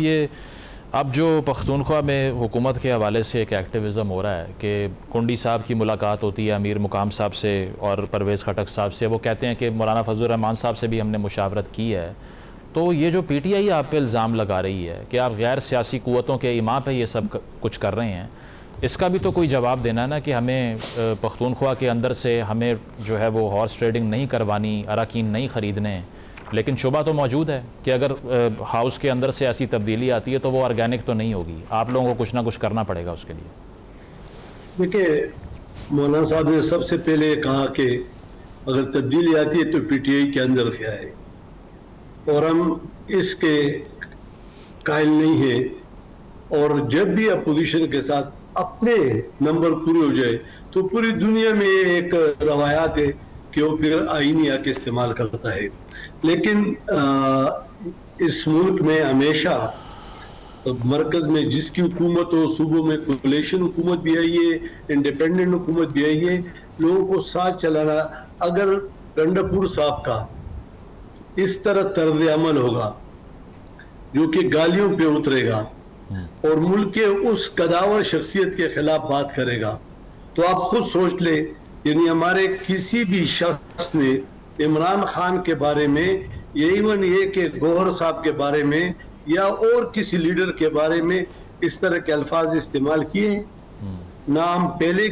یہ اب جو پختونخوا میں حکومت کے حوالے سے ایک ایکٹیویزم ہو رہا ہے کہ کنڈی صاحب کی ملاقات ہوتی ہے امیر مقام صاحب سے اور پرویز خٹک صاحب سے، وہ کہتے ہیں کہ مولانا فضل الرحمان صاحب سے بھی ہم نے مشاورت کی ہے، تو یہ جو پی ٹی آئی آپ پہ الزام لگا رہی ہے کہ آپ غیر سیاسی قوتوں کے ایما پہ یہ سب کچھ کر رہے ہیں، اس کا بھی تو کوئی جواب دینا ہے نا کہ ہمیں پختونخوا کے اندر سے ہمیں جو ہے وہ ہارس ٹریڈنگ نہیں کروانی، اراکین نہیں خریدنے، لیکن شبہ تو موجود ہے کہ اگر ہاؤس کے اندر سے ایسی تبدیلی آتی ہے تو وہ آرگینک تو نہیں ہوگی، آپ لوگوں کو کچھ نہ کچھ کرنا پڑے گا اس کے لیے۔ دیکھیں، مولانا صاحب نے سب سے پہلے کہا کہ اگر تبدیلی آتی ہے تو پی ٹی آئی کے اندر سے آئے، اور ہم اس کے قائل نہیں ہیں، اور جب بھی اپوزیشن کے ساتھ اپنے نمبر پورے ہو جائے تو پوری دنیا میں ایک روایات ہے کہ وہ پھر آئینی آ کے استعمال کرتا ہے، لیکن اس ملک میں ہمیشہ مرکز میں جس کی حکومت ہو، صوبوں میں کولیشن حکومت بھی آئی ہے، انڈیپینڈنٹ حکومت بھی آئی ہے، لوگوں کو ساتھ چلانا۔ اگر گنڈاپور صاحب کا اس طرح طرز عمل ہوگا جو کہ گالیوں پہ اترے گا اور ملک کے اس قداور شخصیت کے خلاف بات کرے گا، تو آپ خود سوچ لیں، یعنی ہمارے کسی بھی شخص نے عمران خان کے بارے میں یا ایون یہ کہ گوہر صاحب کے بارے میں یا اور کسی لیڈر کے بارے میں اس طرح کے الفاظ استعمال کیے ہیں؟ نہ ہم پہلے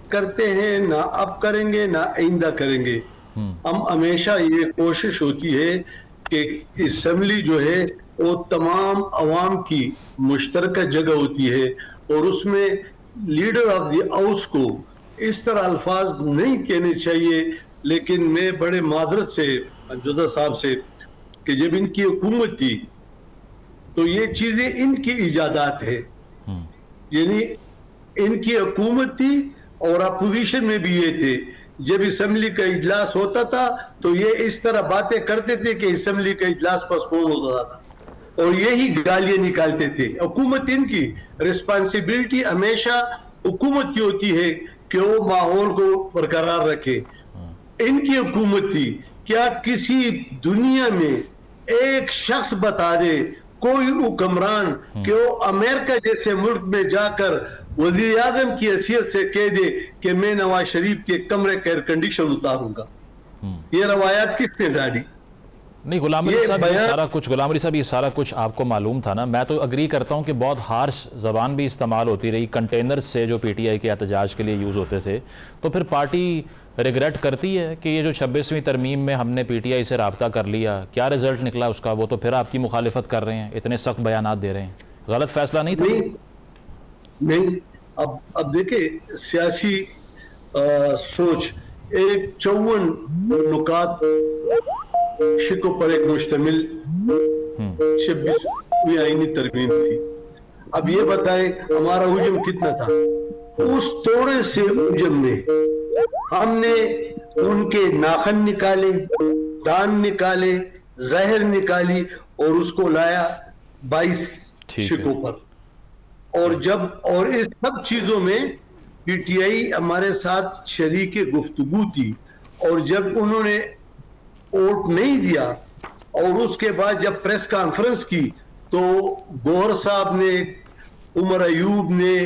کرتے ہیں، نہ اب کریں گے، نہ آئندہ کریں گے۔ ہم ہمیشہ یہ کوشش ہوتی ہے کہ اسمبلی جو ہے وہ تمام عوام کی مشترکہ جگہ ہوتی ہے، اور اس میں لیڈر آف دی ہاؤس کو اس طرح الفاظ نہیں کہنے چاہیے۔ لیکن میں بڑے معذرت سے جدہ صاحب سے کہ جب ان کی حکومت تھی تو یہ چیزیں ان کی ایجادات ہے، یعنی ان کی حکومت تھی اور اپوزیشن میں بھی یہ تھے، جب اسمبلی کا اجلاس ہوتا تھا تو یہ اس طرح باتیں کرتے تھے کہ اسمبلی کا اجلاس پوسٹپون ہوتا تھا اور یہی گالیاں نکالتے تھے۔ حکومت ان کی ریسپانسبلٹی ہمیشہ حکومت کی ہوتی ہے کہ وہ ماحول کو برقرار رکھے۔ ان کی حکومت تھی، کیا کسی دنیا میں ایک شخص بتا دے، کوئی حکمران کہ وہ امریکہ جیسے ملک میں جا کر وزیر اعظم کی حیثیت سے کہہ دے کہ میں نواز شریف کے کمرے کا ایئر کنڈیشن اتاروں گا؟ یہ روایات کس نے ڈالی؟ نہیں، غلام علی صاحب یہ سارا کچھ آپ کو معلوم تھا نا۔ میں تو اگری کرتا ہوں کہ بہت ہارش زبان بھی استعمال ہوتی رہی، کنٹینرز سے جو پی ٹی آئی کے احتجاج کے لیے یوز ہوتے تھے، تو پھر پارٹی ریگریٹ کرتی ہے کہ یہ جو 26ویں ترمیم میں ہم نے پی ٹی آئی سے رابطہ کر لیا، کیا رزلٹ نکلا اس کا؟ وہ تو پھر آپ کی مخالفت کر رہے ہیں، اتنے سخت بیانات دے رہے ہیں، غلط فیصلہ نہیں تھا؟ نہیں، اب دیکھیں، سیاسی سوچ ایک 54 نکات شکوں پر ایک مشتمل 26ویں آئینی ترمیم تھی۔ اب یہ بتائیں ہمارا حجم کتنا تھا؟ اس توڑے سے حجم میں ہم نے ان کے ناخن نکالے، دان نکالے، زہر نکالی اور اس کو لایا 22 شکوں پر، اور اس سب چیزوں میں پی ٹی آئی ہمارے ساتھ شریک گفتگو تھی، اور جب انہوں نے ووٹ نہیں دیا اور اس کے بعد جب پریس کانفرنس کی تو گوہر صاحب نے، عمر ایوب نے،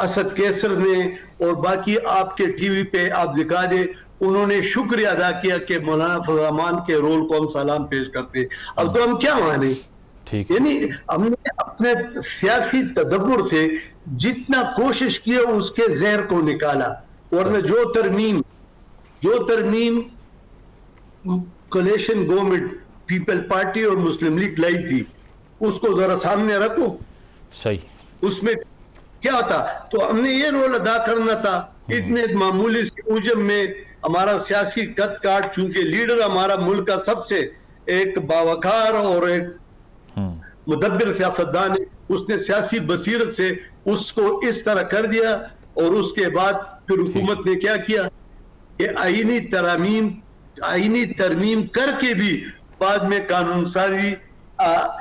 اسد کیسر نے اور باقی آپ کے ٹی وی پہ آپ دکھا دیں، انہوں نے شکریہ ادا کیا کہ مولانا فضل الرحمان کے رول کو ہم سلام پیش کرتے۔ اب تو ہم کیا مانیں؟ یعنی ہم نے اپنے سیاسی تدبر سے جتنا کوشش کیا اس کے زہر کو نکالا، ورنہ جو ترمیم کولیشن گورنمنٹ پیپل پارٹی اور مسلم لیگ لائی تھی اس کو ذرا سامنے رکھو، صحیح، اس میں کیا ہوتا؟ تو ہم نے یہ رول ادا کرنا تھا۔ اتنے معمولی سے حجم میں ہمارا سیاسی قد کاٹ، چونکہ لیڈر ہمارا ملک کا سب سے ایک باوقار اور ایک مدبر سیاستدان ہے، اس نے سیاسی بصیرت سے اس کو اس طرح کر دیا، اور اس کے بعد پھر حکومت نے کیا کیا کہ آئینی ترمیم کر کے بھی بعد میں قانون سازی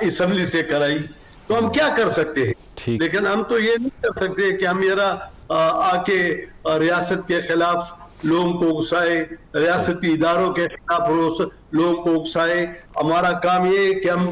اسمبلی سے کرائی۔ تو ہم کیا کر سکتے ہیں؟ لیکن ہم تو یہ نہیں کر سکتے کہ ہم آ کے ریاست کے خلاف لوگوں کو اکسائے، ریاستی اداروں کے خلاف لوگوں کو اکسائے۔ ہمارا کام یہ ہے کہ ہم